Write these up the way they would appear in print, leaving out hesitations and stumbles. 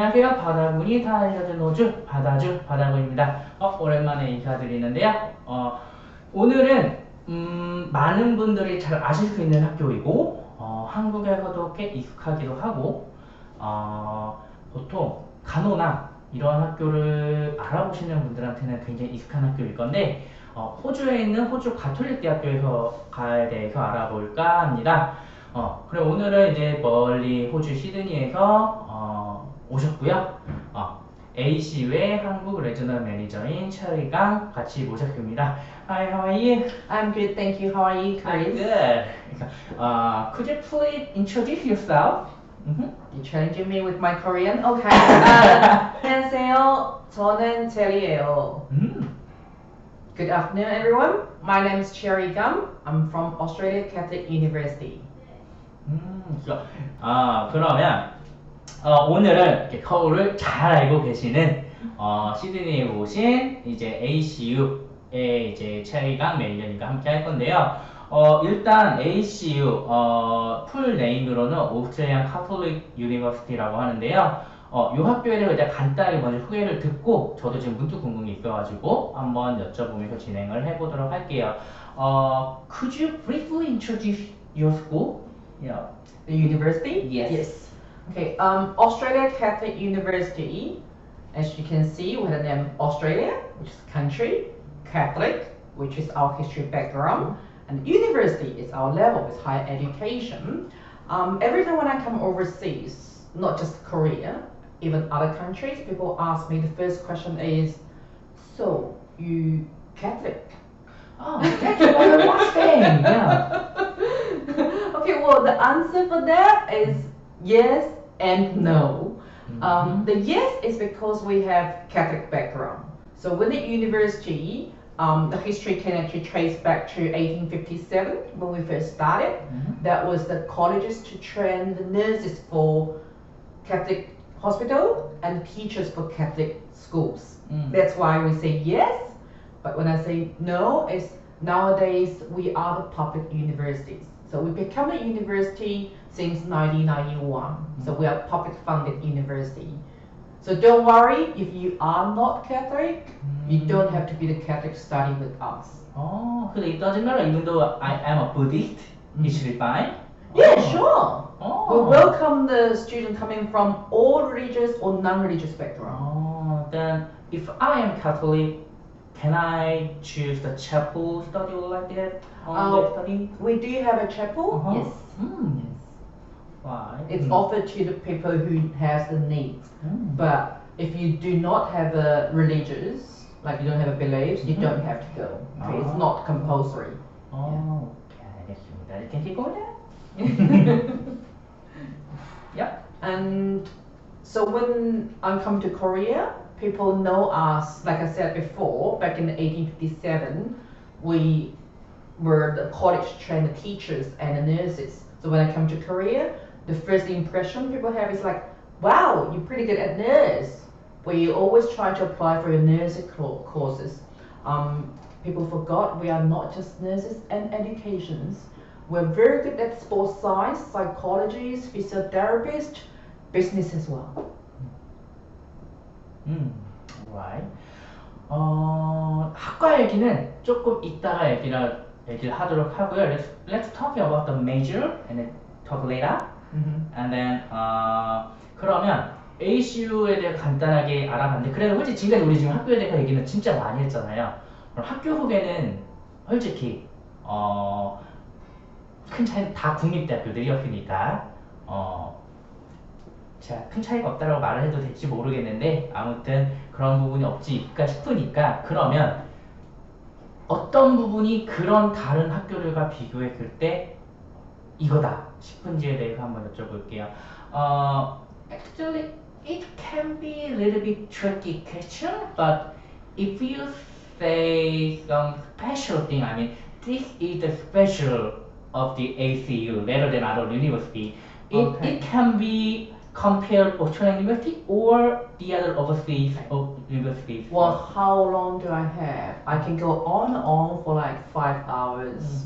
안녕하세요. 바다군이 다 알려준 호주 바다군입니다. 오랜만에 인사드리는데요. 오늘은 많은 분들이 잘 아실 수 있는 학교이고 한국에서도 꽤 익숙하기도 하고 보통 간호나 이런 학교를 알아보시는 분들한테는 굉장히 익숙한 학교일 건데 호주에 있는 호주가톨릭대학교에 대해서 알아볼까 합니다. 그럼 오늘은 이제 멀리 호주 시드니에서 오셨고요. ACU의 한국 레저널 매니저인 체리강 같이 모셨습니다. Hi, how are you? I'm good, thank you. How are you, I'm Chris? good. Could you please introduce yourself? You challenging me with my Korean? Okay. 안녕하세요. 저는 체리예요. Good afternoon, everyone. My name is Cherry Gum. I'm from Australia Catholic University. 그러면 오늘은 이렇게 서울을 잘 알고 계시는 시드니에 오신 이제 ACU의 이제 체리강 매니저님과 함께 할 건데요. 일단 ACU 풀 네임으로는 오스트레일리안 카톨릭 유니버시티라고 하는데요. 이 학교에 대해서 일단 간단하게 먼저 소개를 듣고 저도 지금 문득 궁금이 있어가지고 한번 여쭤보면서 진행을 해보도록 할게요. Could you briefly introduce your school? Yeah. The university? Yes. Okay. Australia Catholic University. As you can see, we have the name Australia, which is country, Catholic, which is our history background, and university is our level, it's higher education. Every time when I come overseas, not just Korea, even other countries, people ask me, the first question is, so, you Catholic? Oh, that's what I was saying, yeah. Okay, well, the answer for that is yes and no. The yes is because we have Catholic background. So when at university, the history can actually trace back to 1857 when we first started. That was the colleges to train the nurses for Catholic hospital and teachers for Catholic schools. That's why we say yes. But when I say no, it's nowadays we are the public universities. So we become a university since 1991. So we are public funded university. So don't worry if you are not Catholic, you don't have to be the Catholic study with us. Oh, so it doesn't matter even though I am a Buddhist, it should be fine? Yeah, sure. Oh. We welcome the student coming from all religious or non-religious background. Then if I am Catholic, can I choose the chapel study like that? Study? We do have a chapel, yes. Yes. Why? It's offered to the people who has the needs. But if you do not have a religious, like you don't have a beliefs, you don't have to go. Okay? It's not compulsory. Okay, 알겠습니다. You can keep going there? Yep. And so when I come to Korea, people know us, like I said before, back in 1857, we were the college trained teachers and the nurses. So when I come to Korea, the first impression people have is like, wow, you're pretty good at nurse. We always try to apply for your nursing courses. People forgot we are not just nurses and educations. We're very good at sports science, psychologists, physiotherapists, business as well. Right. 학과 얘기는 조금 이따가 얘기를 하도록 하고요. Let's talk about the major and then talk later. And then 그러면 ACU에 대해 간단하게 알아봤는데 그래도 솔직히 지금까지 우리 지금 학교에 대해서 얘기는 진짜 많이 했잖아요. 그럼 학교 소개는 솔직히 큰 차이 다 국립대학교들이었으니까 제가 큰 차이가 없다라고 말을 해도 될지 모르겠는데 아무튼 그런 부분이 없지까 싶으니까 그러면 어떤 부분이 그런 다른 학교들과 비교했을 때 이거다 싶은지에 대해서 한번 여쭤볼게요. Actually, it can be a little bit tricky question, but if you say some special thing, I mean, this is the special of the ACU rather than other university. It can be compared Australian university or the other overseas universities. Well, how long do I have? I can go on and on for like 5 hours.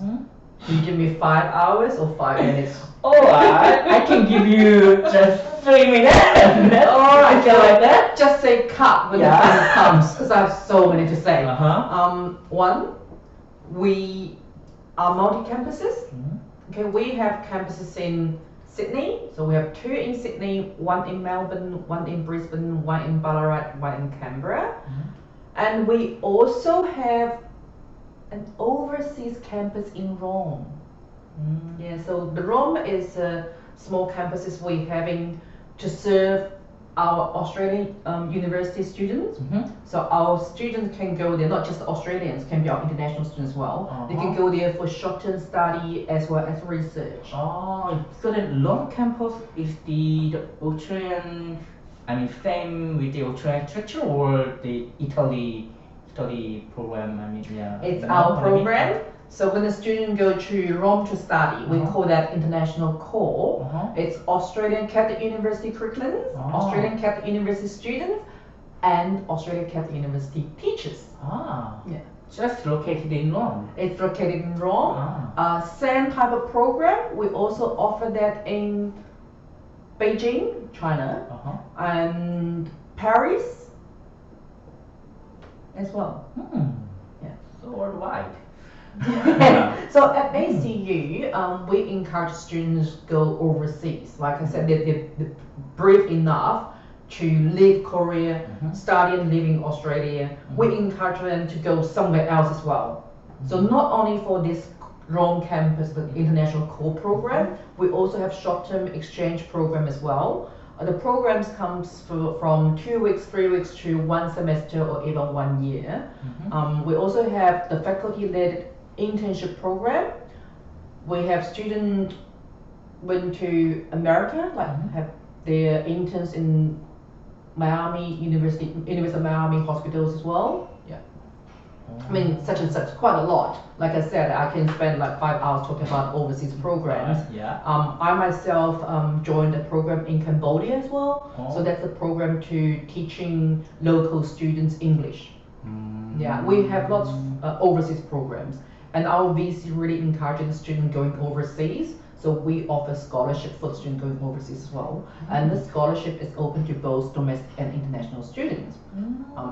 You give me 5 hours or 5 minutes? Oh, I can give you just 3 minutes. Alright, I feel like that. Just say cut when the Yeah. time comes, because I have so many to say. Uh-huh. One, we are multi-campuses. Okay, we have campuses in Sydney, so we have 2 in Sydney, 1 in Melbourne, 1 in Brisbane, 1 in Ballarat, 1 in Canberra. And we also have an overseas campus in Rome. Yeah, so the Rome is a small campuses we're having to serve our Australian university students. So our students can go there, not just Australians, can be our international students as well. They can go there for short-term study as well as research. Oh, so the Rome campus is the Australian, I mean, same with the Australian structure or the Italy program? I mean, yeah. It's our program. So when the student go to Rome to study, we call that international core. It's Australian Catholic University curriculums, Australian Catholic University students, and Australian Catholic University teachers. Yeah. Just located in Rome. It's located in Rome. Same type of program. We also offer that in Beijing, China, and Paris as well. Yeah. So worldwide. So at ACU, we encourage students go overseas. Like I said, they're brave enough to leave Korea, study and live in Australia. We encourage them to go somewhere else as well. So not only for this Rome campus, the international core program, we also have short-term exchange program as well. The programs comes from 2 weeks, 3 weeks to 1 semester or even 1 year. We also have the faculty-led internship program. We have students went to America, like have their interns in Miami University of Miami hospitals as well. Yeah. I mean, such and such, quite a lot. Like I said, I can spend like 5 hours talking about overseas programs. I myself joined a program in Cambodia as well. So that's a program to teaching local students English. Yeah, we have lots of overseas programs. And our VC really encouraging the student going overseas. So we offer scholarship for the student going overseas as well. And the scholarship is open to both domestic and international students.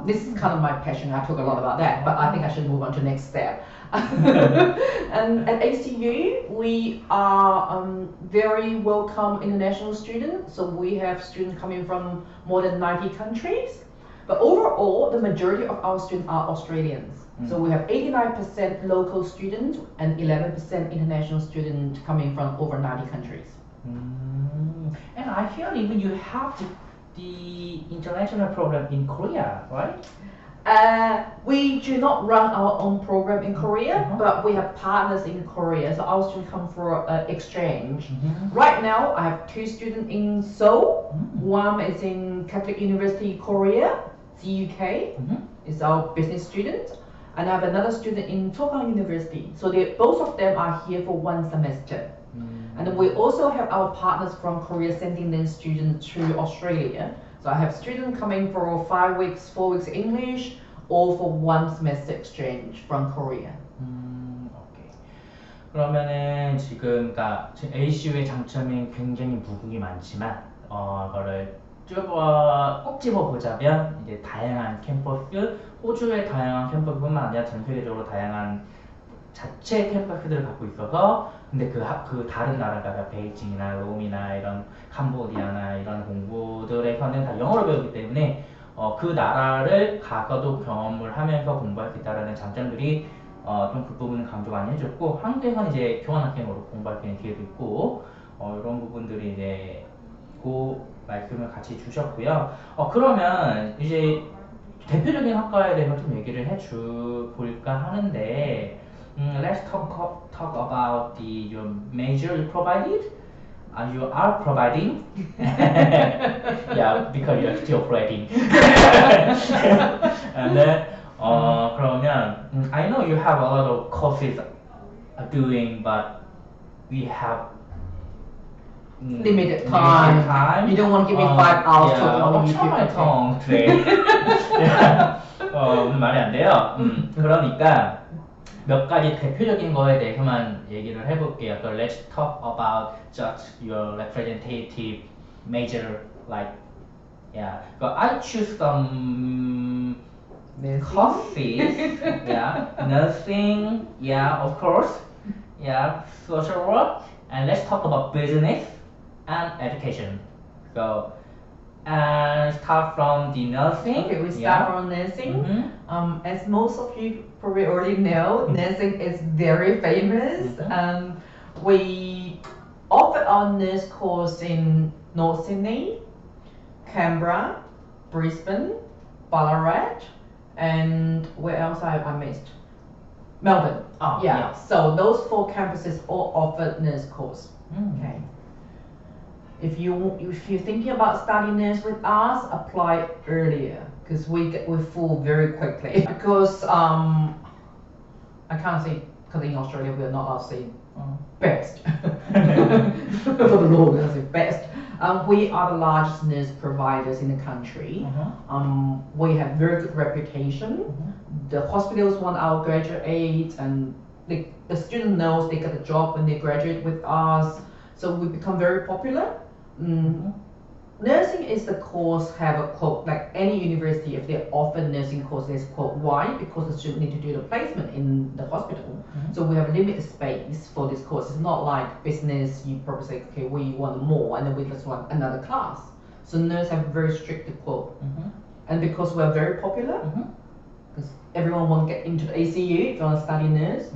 This is kind of my passion. I talk a lot about that, but I think I should move on to the next step. And at ACU, we are very welcome international students. So we have students coming from more than 90 countries. But overall, the majority of our students are Australians. So we have 89% local students and 11% international students coming from over 90 countries. And I hear even you have the international program in Korea, right? We do not run our own program in Korea, but we have partners in Korea. So our students come for exchange. Right now, I have 2 students in Seoul. One is in Catholic University Korea, CUK. Is our business student. And I have another student in Sogang University. So both of them are here for 1 semester. And then we also have our partners from Korea sending their students to Australia. So I have students coming for 5 weeks, 4 weeks English, or for 1 semester exchange from Korea. 오케이. 그러면은 지금 ACU의 장점이 굉장히 무궁이 많지만 그거를 꼭 집어보자면 이제 다양한 캠퍼스, 호주의 다양한 캠퍼스뿐만 아니라 전 세계적으로 다양한 자체 캠퍼스들을 갖고 있어서 근데 그 다른 나라가 베이징이나 롬이나 이런 캄보디아나 이런 공부들에서는 다 영어로 배우기 때문에 그 나라를 가서도 경험을 하면서 공부할 수 있다는 장점들이 좀 그 부분을 강조 많이 해줬고 한국에서는 이제 교환학생으로 공부할 수 있는 기회도 있고 이런 부분들이 이제 말씀을 같이 주셨고요. 그러면 이제 대표적인 학과에 대해서 좀 얘기를 볼까 하는데 let's talk about your major you provided. You are providing. Yeah, because you're still providing. And then 그러면 I know you have a lot of courses doing, but we have limited time. You don't want to give me 5 hours talking on YouTube. my tongue today. 오늘 말이 안 돼요. 그러니까 몇 가지 대표적인 거에 대해서만 얘기를 해볼게요. So let's talk about just your representative major, like, yeah. So I choose some courses, yeah, nursing, yeah, of course, yeah, social work, and let's talk about business and education. So, and start from the nursing. Okay, we start from nursing. As most of you probably already know, nursing is very famous. We offer our nurse course in North Sydney, Canberra, Brisbane, Ballarat, and where else I missed? Melbourne. Oh, yeah. So those 4 campuses all offer nurse course. Okay. If you're thinking about studying nurse with us, apply earlier because we're full very quickly. Because I can't say, because in Australia we're not allowed to say best. For the law, we're going to say best. We are the largest nurse providers in the country. We have very good reputation. The hospitals want our graduates, and the student knows they get a job when they graduate with us. So we become very popular. Nursing is the course have a quote, like any university, if they offer nursing course, there's quote why, because the student need to do the placement in the hospital. So we have limited space for this course. It's not like business, you probably say, okay, we want more, and then we just want another class. So nurse have very strict quote. And because we're very popular, because everyone want to get into the ACU if you want to study nurse,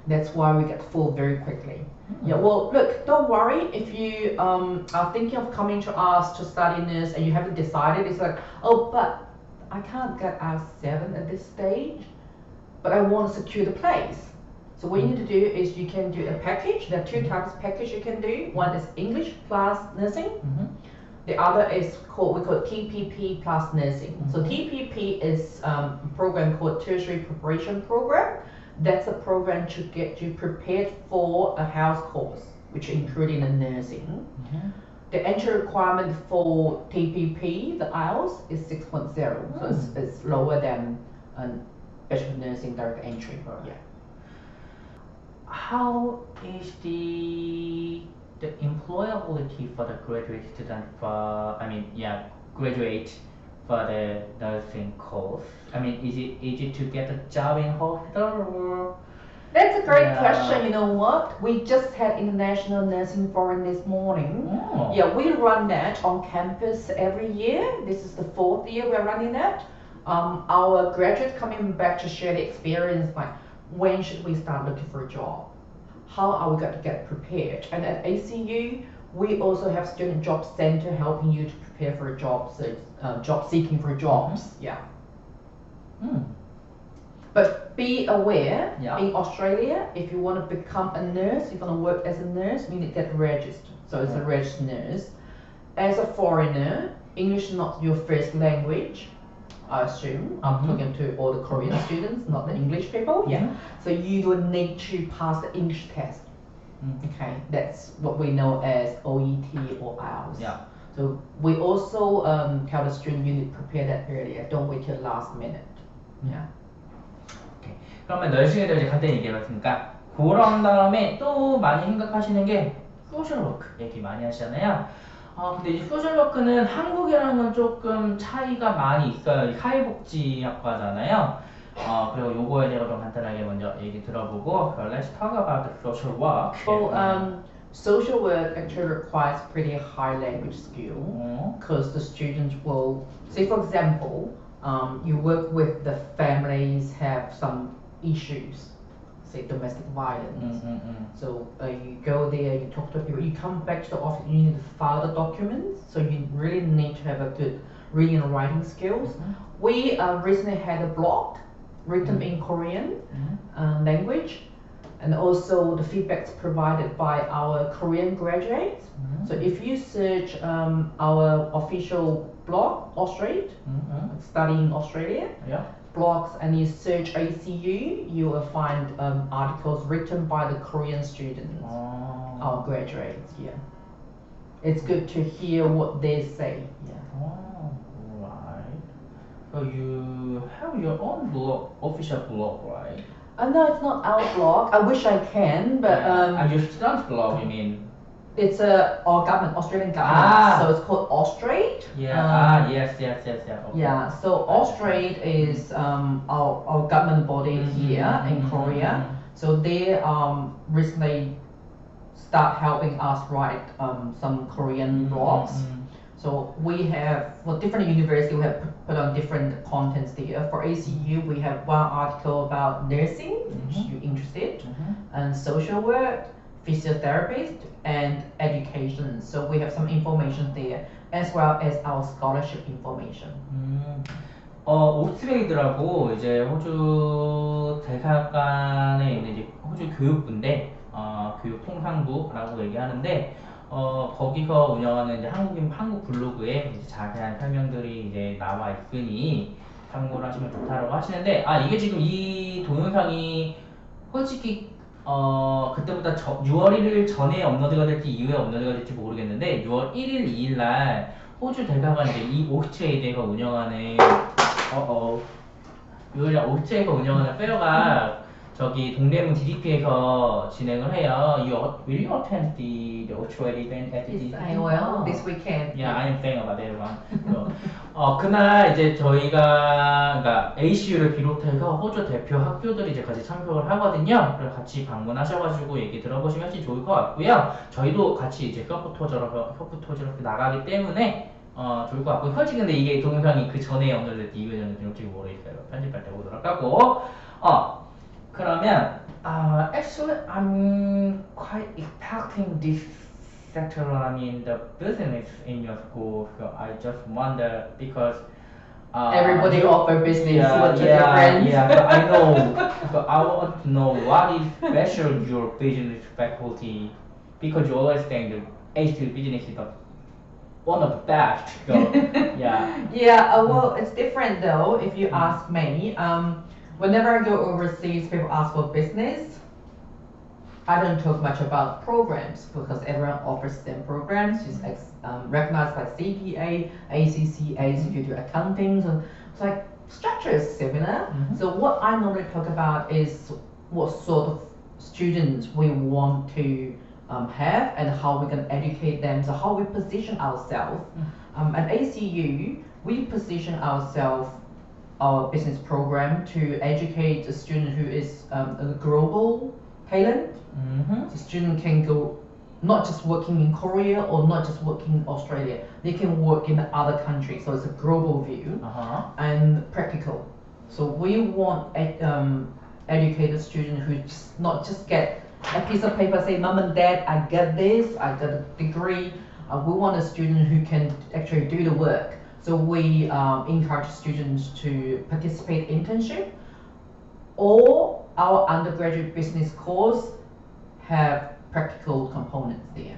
that's why we get full very quickly. Yeah, well, look, don't worry if you are thinking of coming to us to study nurse and you haven't decided. It's like, oh, but I can't get out 7 at this stage, but I want to secure the place. So what you need to do is you can do a package. There are 2 types of package you can do. One is English plus nursing. The other is we call TPP plus nursing. So TPP is a program called Tertiary Preparation Program. That's a program to get you prepared for a house course, which including the nursing. The entry requirement for TPP, the IELTS, is 6.0, so it's lower than a Bachelor of Nursing direct entry. Yeah. How is the employability for the graduate student graduate for the nursing course? I mean, is it easy to get a job in hospital or? That's a great question. You know what? We just had International Nursing Forum this morning. Yeah, we run that on campus every year. This is the 4th year we're running that. Our graduates coming back to share the experience, like when should we start looking for a job? How are we going to get prepared? And at ACU, we also have Student Job Center helping you to prepare for a job, so job seeking for jobs. Yeah. But be aware, in Australia, if you want to become a nurse, you're going to work as a nurse, you need to get registered. So it's a registered nurse. As a foreigner, English is not your first language, I assume. I'm talking to all the Korean students, not the English people. Yeah. So you will need to pass the English test. Okay, that's what we know as OET or IELTS. Yeah. So we also tell the student you need to prepare that earlier. Don't wait till last minute. Yeah. 오케이. 그러면 너싱에 대해서 간단히 얘기해봤으니까 그런 다음에 또 많이 생각하시는 게 소셜워크 얘기 많이 하시잖아요. 근데 이 소셜워크는 한국이랑 건 조금 차이가 많이 있어요. 사회복지학과잖아요. 그리고 요거에 대해서 좀 간단하게 먼저 얘기 들어보고 Let's talk about the social work. Well, social work actually requires pretty high language skill because the students will, say for example, you work with the families have some issues, say domestic violence. So you go there, you talk to people, you come back to the office, you need to file the documents, so you really need to have a good reading and writing skills. We recently had a blog written in Korean language, and also the feedbacks provided by our Korean graduates. So if you search our official blog, Austrade, studying Australia, blogs, and you search ACU, you will find articles written by the Korean students, our graduates. Yeah, it's good to hear what they say. Yeah. Right. So you have your own blog, official blog, right? No, it's not our blog. I wish I can, but your student's blog, you mean? it's our government, Australian government. Ah. So it's called Austrade. Yeah. Yes. Okay. Yeah. So Austrade is our government body here in Korea. So they recently start helping us write some Korean blogs. So we have, for different universities, we have put on different contents there. For ACU, we have one article about nursing, which you're interested, and social work, physiotherapist, and education. So we have some information there, as well as our scholarship information. 오스트레이드라고 이제 호주 대사관에 있는 이제 호주 교육부인데, 교육통상부라고 얘기하는데, 거기서 운영하는 이제 한국 블로그에 이제 자세한 설명들이 이제 나와 있으니 참고를 하시면 좋다라고 하시는데, 이게 지금 이 동영상이 솔직히 그때보다 6월 1일 전에 업로드가 될지 이후에 업로드가 될지 모르겠는데 6월 1일, 2일 날 호주 대사관 이제 이 오스트레이드가 운영하는 6일 날 오스트레이드가 운영하는 페어가 저기 동대문 DDP에서 진행을 해요. Will you attend the Australia event at the DDP? Yes, I will. This weekend. Yeah, I am saying about that one. 그날 이제 저희가 그러니까 ACU를 비롯해서 호주 대표 학교들이 이제 같이 참석을 하거든요. 그래서 같이 방문하셔가지고 얘기 들어보시면 좋을 것 같고요. 저희도 같이 이제 협부 토지로 나가기 때문에 좋을 것 같고, 솔직히 근데 이게 동영상이 그 전에 업로드될지 이후에 업로드될지 모르겠어요. 편집할 때 보도록 하고. 그러면 actually I'm quite expecting this sector, I mean the business in your school. So I just wonder because everybody offer business. Yeah, What's the difference? Yeah. So I know. So I want to know what is special your business faculty, because you always think the ACU business is one of the best. So yeah. Yeah. Well, it's different though. If you ask me, whenever I go overseas, people ask for business. I don't talk much about programs because everyone offers them programs. It's recognized by CPA, ACCA, if you do accounting. So it's like structure is similar. So what I normally talk about is what sort of students we want to have and how we can educate them. So how we position ourselves. At ACU, we position ourselves, our business program, to educate a student who is a global talent. The student can go not just working in Korea or not just working in Australia. They can work in other countries. So it's a global view and practical. So we want educate a student who not just get a piece of paper, say, Mom and Dad, I got this, I got a degree. We want a student who can actually do the work. So we encourage students to participate in internship. All our undergraduate business course have practical components there.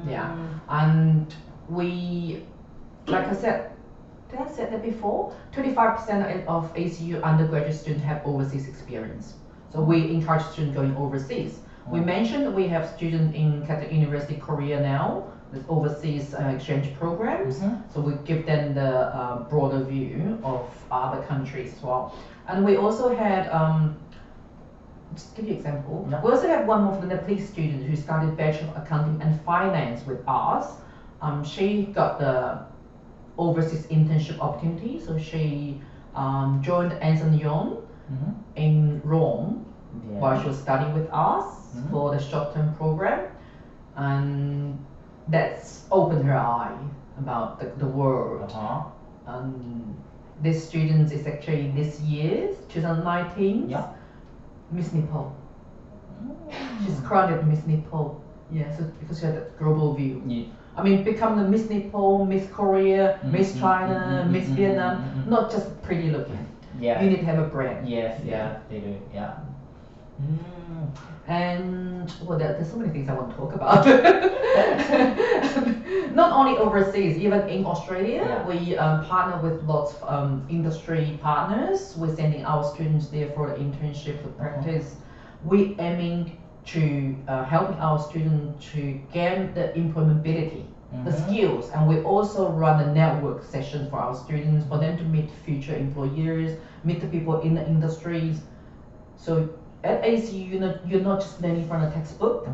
Yeah, and we, like I said, did I say that before? 25% of ACU undergraduate students have overseas experience. So we encourage students going overseas. We mentioned we have students in Catholic University Korea now with overseas exchange programs. So we give them the broader view of other countries as well. And we also had, just to give you an example, we also have one of the Nepalese students who started Bachelor of Accounting and Finance with us. She got the overseas internship opportunity, so she joined Anson Yon in Rome while she was studying with us for the short-term program, and that's opened her eye about the world. This student is actually this year, 2019, Miss Nepal. She's crowned Miss Nepal. Yeah, so because she had a global view. I mean, become the Miss Nepal, Miss Korea, Miss China, Miss Vietnam, not just pretty looking. You need to have a brand. Yes, they do. Yeah. And well, there's so many things I want to talk about. Not only overseas, even in Australia, we partner with lots of industry partners. We're sending our students there for the internship, for practice. We aiming to helping our students to gain the employability, the skills, and we also run a network session for our students for them to meet future employers, meet the people in the industries. So at ACU, you're not just learning from the textbook.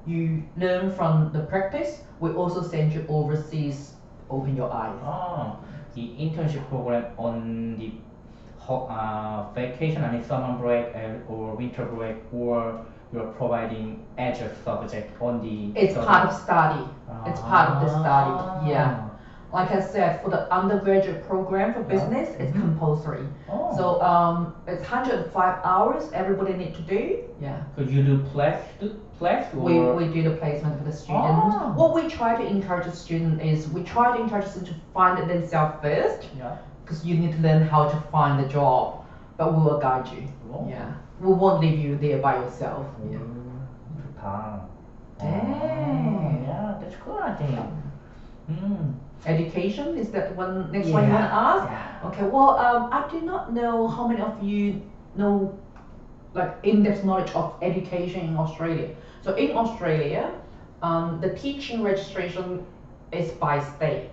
You learn from the practice. We also send you overseas, open your eyes. The internship program on the vacation, I mean summer break or winter break, or you're providing as a subject on the It's part of study. It's part of the study, yeah. Like I said, for the undergraduate program for business, it's compulsory. So it's 105 hours everybody need to do. Yeah. Could you do class or? We do the placement for the student. What we try to encourage the student is we try to encourage them to find it themselves first. Yeah. Because you need to learn how to find the job, but we will guide you. Yeah. We won't leave you there by yourself. Yeah. 좋다. Dang. Yeah, that's good, I think. Education, is that one next one you want to ask? Yeah. Okay, well, I do not know how many of you know like in-depth knowledge of education in Australia. So in Australia, the teaching registration is by state.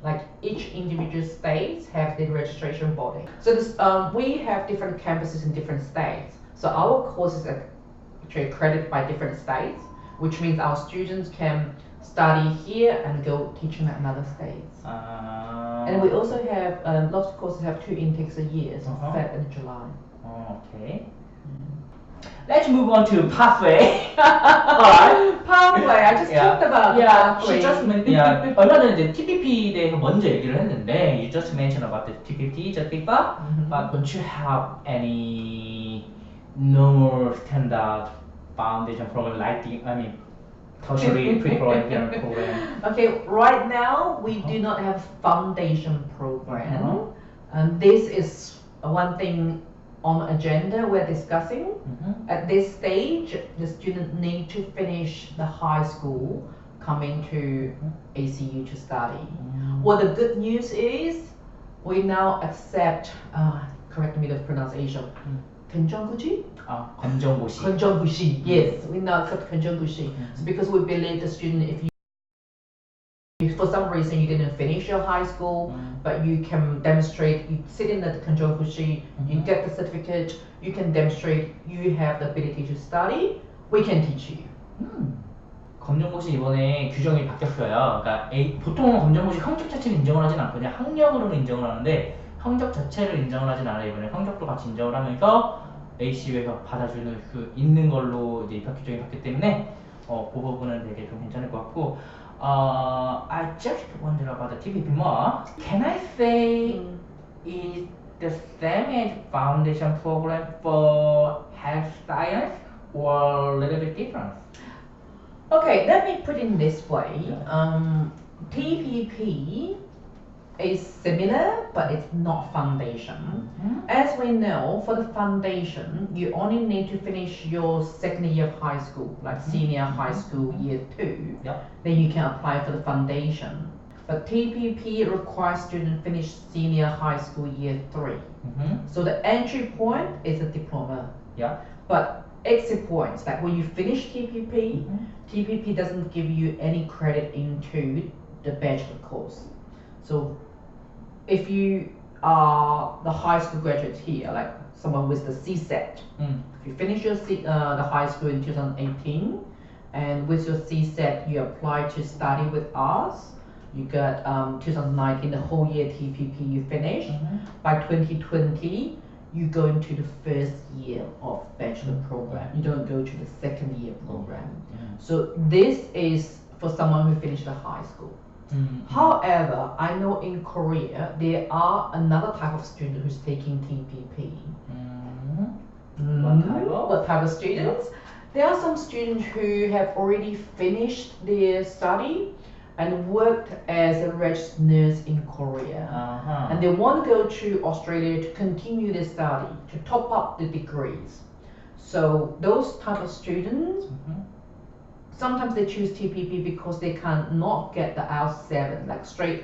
Like each individual states have their registration body. So this, we have different campuses in different states. So our courses are actually accredited by different states, which means our students can study here and go teaching at another states. And we also have lots of courses have 2 intakes a year, so Feb and July. Okay. Let's move on to pathway. Alright. Pathway. I just talked about pathway. She just 얼마 전에 이제 TPP 대해서 먼저 얘기를 했는데, you just mentioned about the TPP just before, but don't you have any normal standard foundation program like the, I mean, tertiary pre-program program? Okay, right now we do not have foundation program. This is one thing on agenda we're discussing. At this stage, the student need to finish the high school, coming to ACU to study. Well, the good news is we now accept, correct me the pronunciation, 건전구시? 검정고시. 건전구시, yes, we now accept 건전구시. So because we believe the student, if for some reason you didn't finish your high school, but you can demonstrate, you sit in the 건전구시, you get the certificate, you can demonstrate you have the ability to study, we can teach you. 검정고시 이번에 규정이 바뀌었어요. 그러니까 보통은 검정고시 성적 자체를 인정을 하진 않고 그냥 학력으로는 인정을 하는데, 성적 자체를 인정을 하진 않아요. 이번에 성적도 같이 인정을 하면서 ACU에서 받아주는 수 있는 걸로 이제 입학 규정이 바뀌기 때문에 그 부분은 되게 좀 괜찮을 것 같고, I just wonder about the TPP more. Can I say is the same as foundation program for health science or a little bit different? Okay, let me put it this way. TPP is similar, but it's not foundation. As we know, for the foundation, you only need to finish your second year of high school, like senior high school year 2. Then you can apply for the foundation. But TPP requires students finish senior high school year 3. So the entry point is a diploma. But exit points, like when you finish TPP, TPP doesn't give you any credit into the bachelor course. So if you are the high school graduate here, like someone with the CSET, if you finish your the high school in 2018, and with your CSET you apply to study with us, you got 2019, the whole year TPP you finished. By 2020, you go into the first year of bachelor program. You don't go to the second year program. So this is for someone who finished the high school. However, I know in Korea there are another type of student who's taking TPP. What type of students? There are some students who have already finished their study and worked as a registered nurse in Korea. And they want to go to Australia to continue their study, to top up the degrees. So those type of students, sometimes they choose TPP because they cannot get the IELTS 7, like straight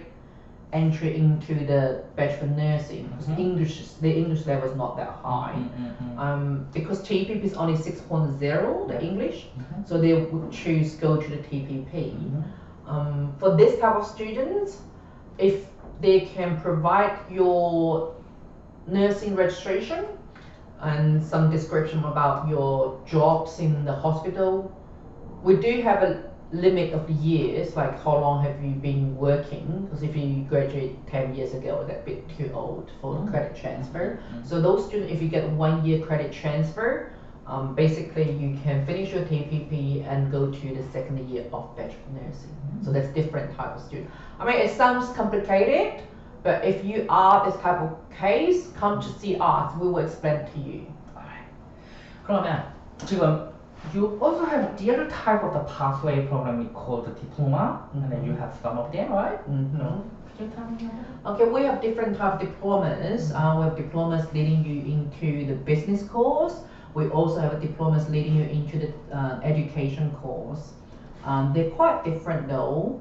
entry into the bachelor nursing. Because the English level is not that high. Because TPP is only 6.0, the English, so they would choose go to the TPP. For this type of students, if they can provide your nursing registration, and some description about your jobs in the hospital. We do have a limit of the years, like how long have you been working, because if you graduate 10 years ago, that's a bit too old for the credit transfer. So those students, if you get 1 year credit transfer, basically you can finish your TPP and go to the second year of Bachelor of Nursing. So that's different type of student. I mean, it sounds complicated, but if you are this type of case, come to see us, we will explain to you. Alright. 그러면 지금 you also have the other type of the pathway program called the diploma, and then you have some of them, right? No. Could you tell me about Okay, we have different type of diplomas. We have diplomas leading you into the business course. We also have diplomas leading you into the education course. They're quite different though.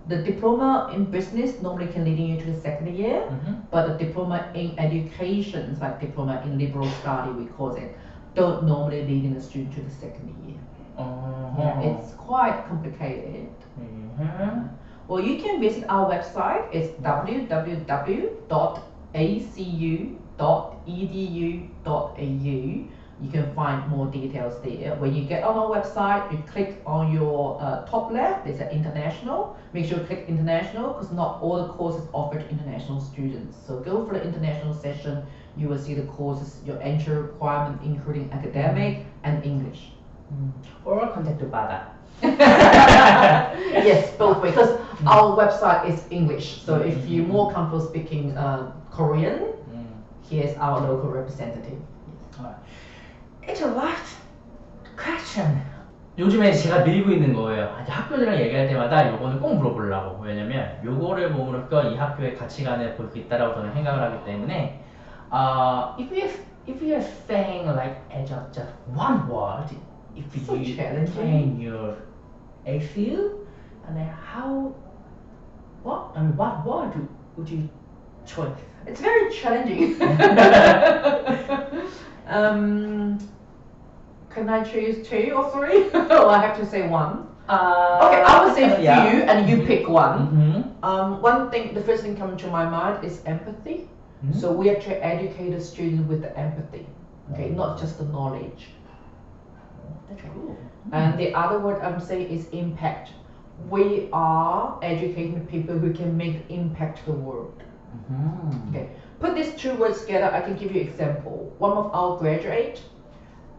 The diploma in business normally can lead you to the second year, but the diploma in education, like diploma in liberal study, we call it, don't normally lead in the student to the second year. Yeah, it's quite complicated. Well, you can visit our website. It's www.acu.edu.au. You can find more details there. When you get on our website, you click on your top left, there's an international. Make sure you click international because not all the courses offer to international students. So go for the international session, you will see the courses, your entry requirement including academic and English. Or contact the Bada. Yes, both ways, because our website is English. So if you're more comfortable speaking Korean, here's our local representative. It's a last question. 요즘에 제가 밀고 있는 거예요. 이제 학교들이랑 얘기할 때마다 요거는 꼭 물어보려고. 왜냐면 요거를 몸으로써 이 학교의 가치관을 볼 수 있다라고 저는 생각을 하기 때문에 if you are saying like as just one word, if So you challenging. train your ACU, and then what word would you choose? It's very challenging. Can I choose 2 or 3? Or I have to say 1? Okay, I will say few and you pick one. One thing, the first thing coming to my mind is empathy. So we actually educate the student with the empathy, okay, not just the knowledge. That's cool. And the other word I'm saying is impact. We are educating people who can make impact to the world. Okay, put these 2 words together. I can give you example. One of our graduates,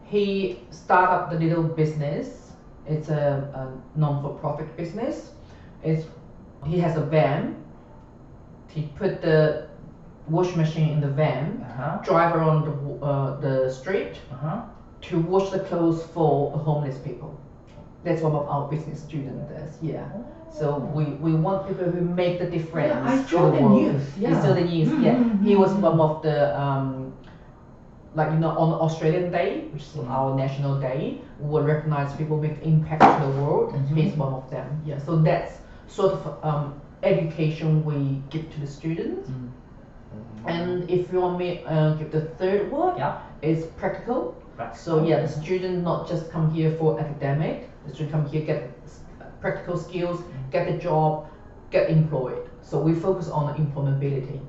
he started up the little business. It's a non-for-profit business. He has a van. He put the wash machine in the van, drive around the street to wash the clothes for homeless people. That's one of our business students does. Yeah. So we want people who make the difference. Yeah, I to saw the the world. news. Yeah. You saw the news. Yeah. He was one of the like on Australian Day, which is our national day, we will recognize people make impact to the world. He's one of them. Yeah. So that's sort of education we give to the students. And if you want me give the third word, it's practical. So yeah, the student not just come here for academic. The student come here get practical skills, get the job, get employed. So we focus on employability.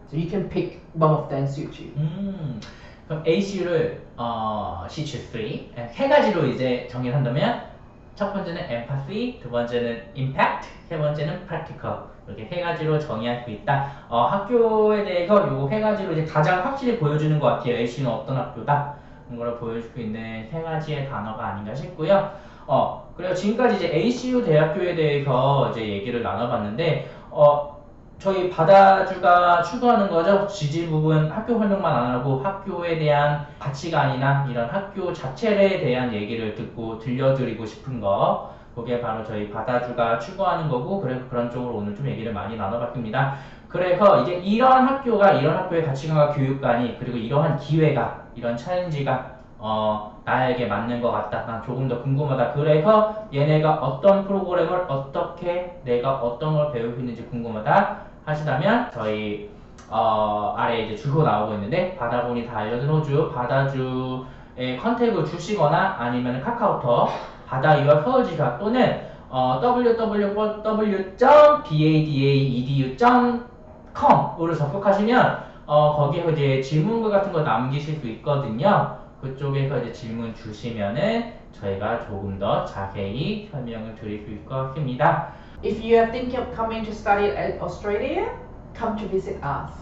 So you can pick one of them suit you. 그럼 ACU를 C3 세 가지로 이제 정의한다면 첫 번째는 empathy, 두 번째는 impact, 세 번째는 practical. 이렇게 세 가지로 정의할 수 있다. 학교에 대해서 요 세 가지로 이제 가장 확실히 보여주는 것 같아요. ACU는 어떤 학교다. 그런 걸 보여줄 수 있는 세 가지의 단어가 아닌가 싶고요. 그리고 지금까지 이제 ACU 대학교에 대해서 이제 얘기를 나눠봤는데, 저희 바다주가 추구하는 거죠. 지질 부분 학교 활동만 안 하고 학교에 대한 가치관이나 이런 학교 자체에 대한 얘기를 듣고 들려드리고 싶은 거, 그게 바로 저희 바다주가 추구하는 거고, 그래서 그런 쪽으로 오늘 좀 얘기를 많이 나눠봤습니다. 그래서 이제 이런 학교가, 이런 학교의 가치관과 교육관이, 그리고 이러한 기회가, 이런 챌린지가 나에게 맞는 것 같다. 난 조금 더 궁금하다. 그래서 얘네가 어떤 프로그램을 어떻게 내가 어떤 걸 배울 수 있는지 궁금하다 하시다면 저희 아래에 이제 주소 나오고 있는데 바다군이 다 알려준 호주 바다주에 컨택을 주시거나 아니면 카카오톡 바다유학 서울지사 또는 www.badaedu.com으로 접속하시면 거기에 이제 질문글 같은 거 남기실 수 있거든요. 그쪽에서 이제 질문 주시면은 저희가 조금 더 자세히 설명을 드릴 수 있을 것 같습니다. If you are thinking of coming to study at Australia, come to visit us.